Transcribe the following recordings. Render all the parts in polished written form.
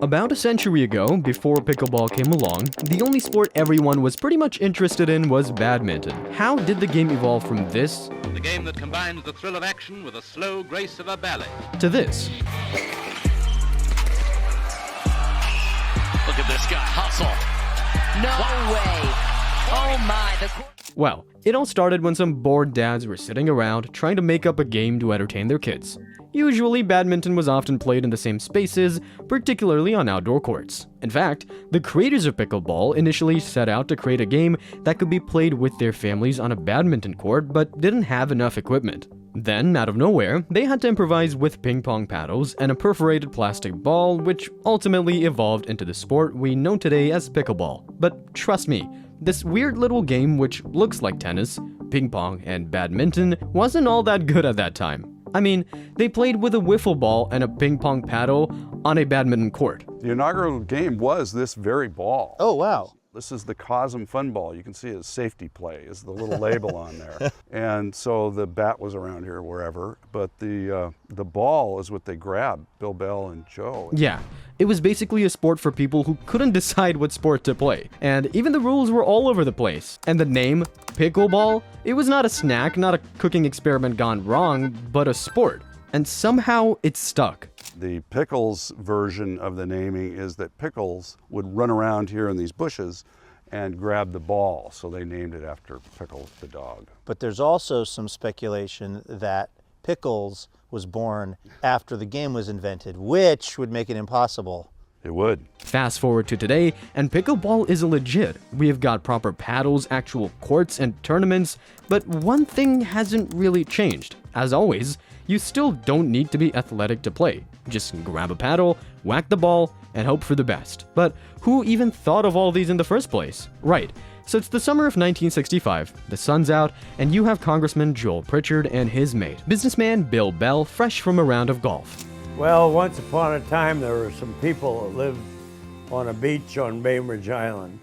About a century ago, before pickleball came along, the only sport everyone was pretty much interested in was badminton. How did the game evolve from this? The game that combines the thrill of action with the slow grace of a ballet. To this. Look at this guy hustle. No way. Oh my. Well, it all started when some bored dads were sitting around trying to make up a game to entertain their kids. Usually, badminton was often played in the same spaces, particularly on outdoor courts. In fact, the creators of pickleball initially set out to create a game that could be played with their families on a badminton court, but didn't have enough equipment. Then, out of nowhere, they had to improvise with ping pong paddles and a perforated plastic ball, which ultimately evolved into the sport we know today as pickleball. But trust me, this weird little game which looks like tennis, ping pong, and badminton wasn't all that good at that time. I mean, they played with a wiffle ball and a ping pong paddle on a badminton court. The inaugural game was this very ball. Oh, wow. This is the Cosm Fun Ball. You can see it's safety play is the little label on there. And so the bat was around here wherever, but the ball is what they grabbed, Bill Bell and Joe. Yeah, it was basically a sport for people who couldn't decide what sport to play. And even the rules were all over the place. And the name, Pickleball, it was not a snack, not a cooking experiment gone wrong, but a sport. And somehow it stuck. The Pickles version of the naming is that Pickles would run around here in these bushes and grab the ball, so they named it after Pickles the dog. But there's also some speculation that Pickles was born after the game was invented, which would make it impossible. It would. Fast forward to today, and pickleball is legit. We have got proper paddles, actual courts, and tournaments, but one thing hasn't really changed. As always, you still don't need to be athletic to play. Just grab a paddle, whack the ball, and hope for the best. But who even thought of all these in the first place? Right, so it's the summer of 1965, the sun's out, and you have Congressman Joel Pritchard and his mate, businessman Bill Bell, fresh from a round of golf. Well, once upon a time, there were some people that lived on a beach on Bainbridge Island,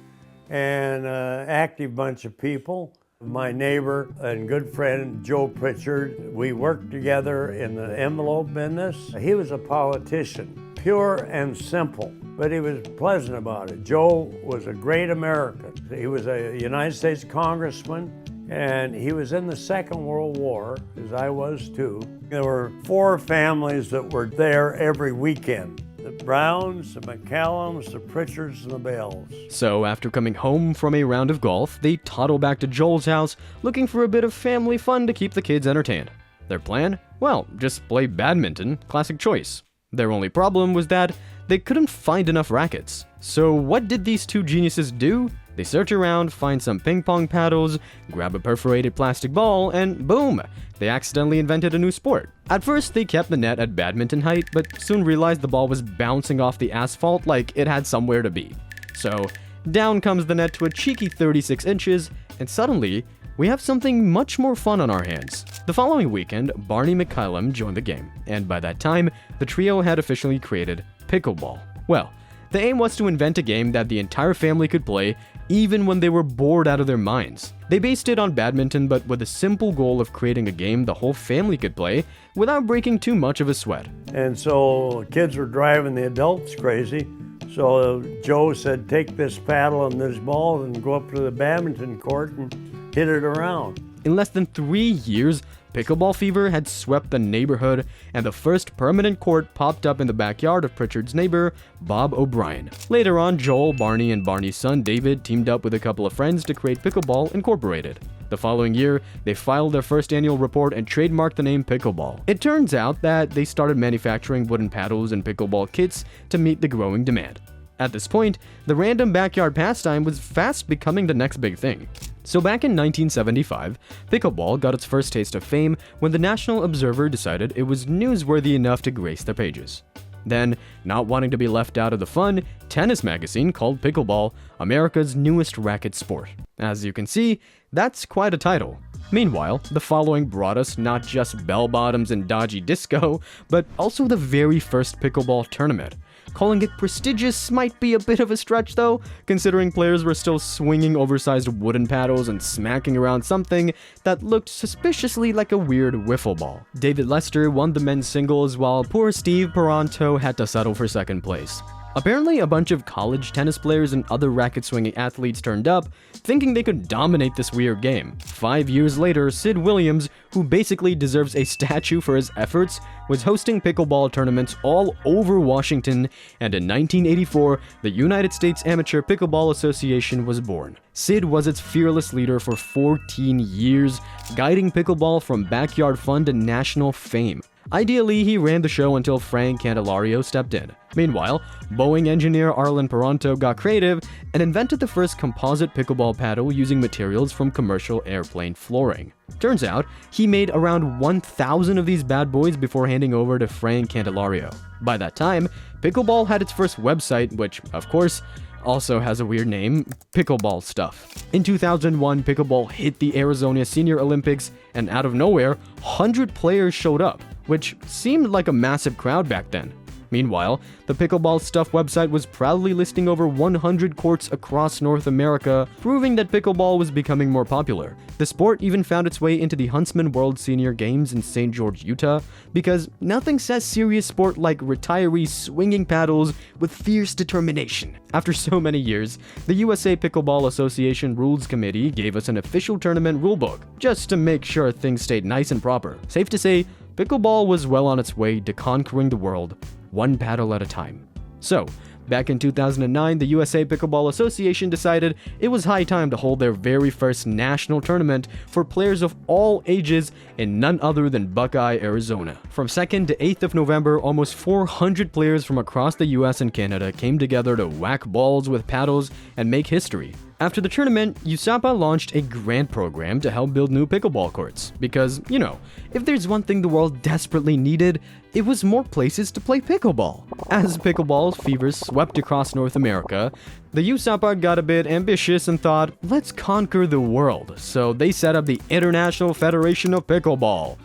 and an active bunch of people. My neighbor and good friend, Joe Pritchard, we worked together in the envelope business. He was a politician, pure and simple, but he was pleasant about it. Joe was a great American. He was a United States congressman, and he was in the Second World War, as I was too. There were 4 families that were there every weekend. The Browns, the McCallums, the Pritchards, and the Bells. So after coming home from a round of golf, they toddle back to Joel's house looking for a bit of family fun to keep the kids entertained. Their plan? Well, just play badminton, classic choice. Their only problem was that they couldn't find enough rackets. So what did these two geniuses do? They search around, find some ping pong paddles, grab a perforated plastic ball, and boom! They accidentally invented a new sport. At first, they kept the net at badminton height, but soon realized the ball was bouncing off the asphalt like it had somewhere to be. So, down comes the net to a cheeky 36 inches, and suddenly, we have something much more fun on our hands. The following weekend, Barney McCallum joined the game, and by that time, the trio had officially created Pickleball. Well, the aim was to invent a game that the entire family could play even when they were bored out of their minds. They based it on badminton, but with the simple goal of creating a game the whole family could play without breaking too much of a sweat. And so kids were driving the adults crazy. So Joe said, take this paddle and this ball and go up to the badminton court and hit it around. In less than 3 years, pickleball fever had swept the neighborhood, and the first permanent court popped up in the backyard of Pritchard's neighbor, Bob O'Brien. Later on, Joel, Barney, and Barney's son David teamed up with a couple of friends to create Pickleball Incorporated. The following year, they filed their first annual report and trademarked the name Pickleball. It turns out that they started manufacturing wooden paddles and pickleball kits to meet the growing demand. At this point, the random backyard pastime was fast becoming the next big thing. So back in 1975, pickleball got its first taste of fame when the National Observer decided it was newsworthy enough to grace their pages. Then, not wanting to be left out of the fun, Tennis magazine called pickleball America's newest racket sport. As you can see, that's quite a title. Meanwhile, the following brought us not just bell-bottoms and dodgy disco, but also the very first pickleball tournament. Calling it prestigious might be a bit of a stretch though, considering players were still swinging oversized wooden paddles and smacking around something that looked suspiciously like a weird wiffle ball. David Lester won the men's singles while poor Steve Peranto had to settle for second place. Apparently, a bunch of college tennis players and other racket-swinging athletes turned up, thinking they could dominate this weird game. 5 years later, Sid Williams, who basically deserves a statue for his efforts, was hosting pickleball tournaments all over Washington, and in 1984, the United States Amateur Pickleball Association was born. Sid was its fearless leader for 14 years, guiding pickleball from backyard fun to national fame. Ideally, he ran the show until Frank Candelario stepped in. Meanwhile, Boeing engineer Arlen Paronto got creative and invented the first composite pickleball paddle using materials from commercial airplane flooring. Turns out, he made around 1,000 of these bad boys before handing over to Frank Candelario. By that time, pickleball had its first website, which, of course, also has a weird name, Pickleball Stuff. In 2001, pickleball hit the Arizona Senior Olympics, and out of nowhere, 100 players showed up, which seemed like a massive crowd back then. Meanwhile, the Pickleball Stuff website was proudly listing over 100 courts across North America, proving that pickleball was becoming more popular. The sport even found its way into the Huntsman World Senior Games in St. George, Utah, because nothing says serious sport like retirees swinging paddles with fierce determination. After so many years, the USA Pickleball Association Rules Committee gave us an official tournament rulebook, just to make sure things stayed nice and proper. Safe to say, pickleball was well on its way to conquering the world, one paddle at a time. So, back in 2009, the USA Pickleball Association decided it was high time to hold their very first national tournament for players of all ages in none other than Buckeye, Arizona. From 2nd to 8th of November, almost 400 players from across the US and Canada came together to whack balls with paddles and make history. After the tournament, USAPA launched a grant program to help build new pickleball courts, because, if there's one thing the world desperately needed, it was more places to play pickleball. As pickleball fever swept across North America, the USAPA got a bit ambitious and thought, let's conquer the world, so they set up the International Federation of Pickleball.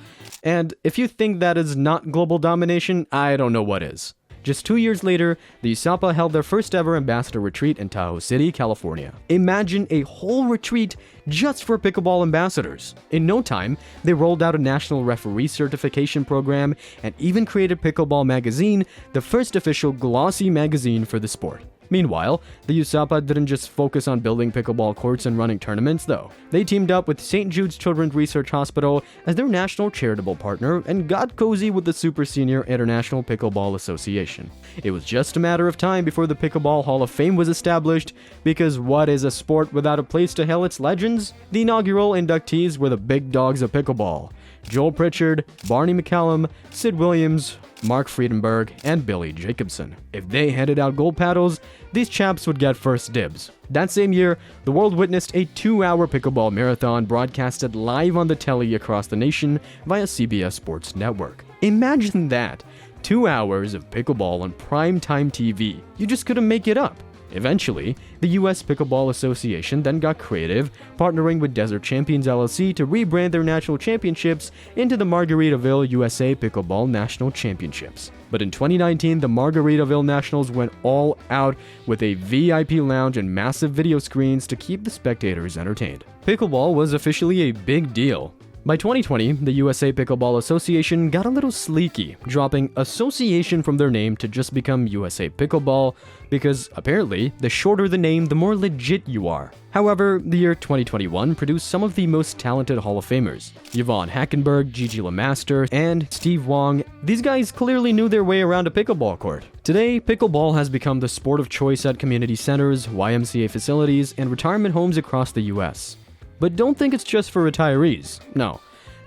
And if you think that is not global domination, I don't know what is. Just 2 years later, the USAPA held their first ever ambassador retreat in Tahoe City, California. Imagine a whole retreat just for pickleball ambassadors. In no time, they rolled out a national referee certification program and even created Pickleball Magazine, the first official glossy magazine for the sport. Meanwhile, the USAPA didn't just focus on building pickleball courts and running tournaments, though. They teamed up with St. Jude's Children's Research Hospital as their national charitable partner and got cozy with the Super Senior International Pickleball Association. It was just a matter of time before the Pickleball Hall of Fame was established, because what is a sport without a place to hail its legends? The inaugural inductees were the big dogs of pickleball: Joel Pritchard, Barney McCallum, Sid Williams, Mark Friedenberg, and Billy Jacobson. If they handed out gold paddles, these chaps would get first dibs. That same year, the world witnessed a 2-hour pickleball marathon broadcasted live on the telly across the nation via CBS Sports Network. Imagine that, 2 hours of pickleball on primetime TV. You just couldn't make it up. Eventually, the US Pickleball Association then got creative, partnering with Desert Champions LLC to rebrand their national championships into the Margaritaville USA Pickleball National Championships. But in 2019, the Margaritaville Nationals went all out with a VIP lounge and massive video screens to keep the spectators entertained. Pickleball was officially a big deal. By 2020, the USA Pickleball Association got a little sleeky, dropping association from their name to just become USA Pickleball, because apparently, the shorter the name, the more legit you are. However, the year 2021 produced some of the most talented Hall of Famers: Yvonne Hackenberg, Gigi LeMaster, and Steve Wong. These guys clearly knew their way around a pickleball court. Today, pickleball has become the sport of choice at community centers, YMCA facilities, and retirement homes across the US. But don't think it's just for retirees. No.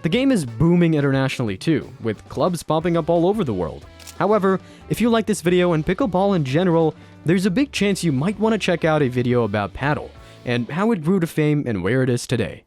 The game is booming internationally too, with clubs popping up all over the world. However, if you like this video and pickleball in general, there's a big chance you might want to check out a video about paddle, and how it grew to fame and where it is today.